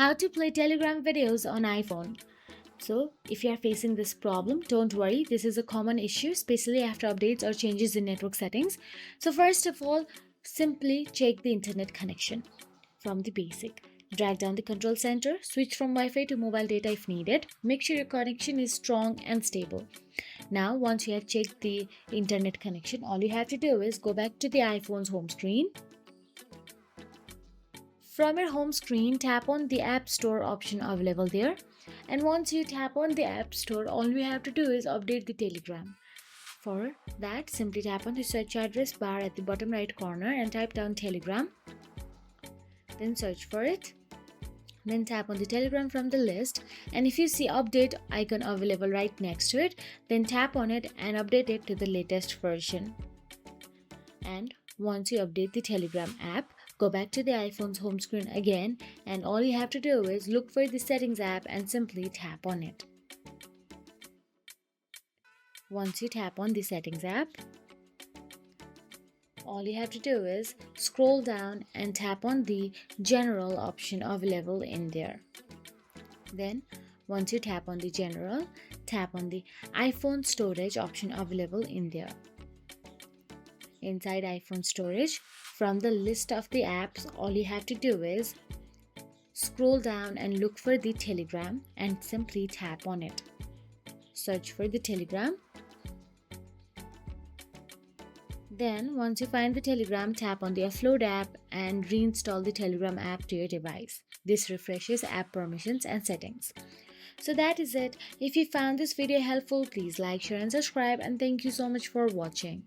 How to play Telegram videos on iPhone. So, if you are facing this problem, don't worry, this is a common issue, especially after updates or changes in network settings. So, first of all, simply check the internet connection from the basic. Drag down the control center, switch from Wi-Fi to mobile data if needed. Make sure your connection is strong and stable. Now, once you have checked the internet connection, all you have to do is go back to the iPhone's home screen. From your home screen, tap on the App Store option available there. And once you tap on the App Store, all we have to do is update the Telegram. For that, simply tap on the search address bar at the bottom right corner and type down Telegram. Then search for it. Then tap on the Telegram from the list, and if you see update icon available right next to it, then tap on it and update it to the latest version. And once you update the Telegram app, go back to the iPhone's home screen again, and all you have to do is look for the settings app and simply tap on it. Once you tap on the settings app, all you have to do is scroll down and tap on the general option available in there. Then once you tap on the general, tap on the iPhone storage option available in there. Inside iPhone storage, from the list of the apps, all you have to do is scroll down and look for the Telegram and simply tap on it. Search for the Telegram. Then once you find the Telegram, tap on the Upload app and reinstall the Telegram app to your device. This refreshes app permissions and settings. So that is it. If you found this video helpful, please like, share and subscribe, and thank you so much for watching.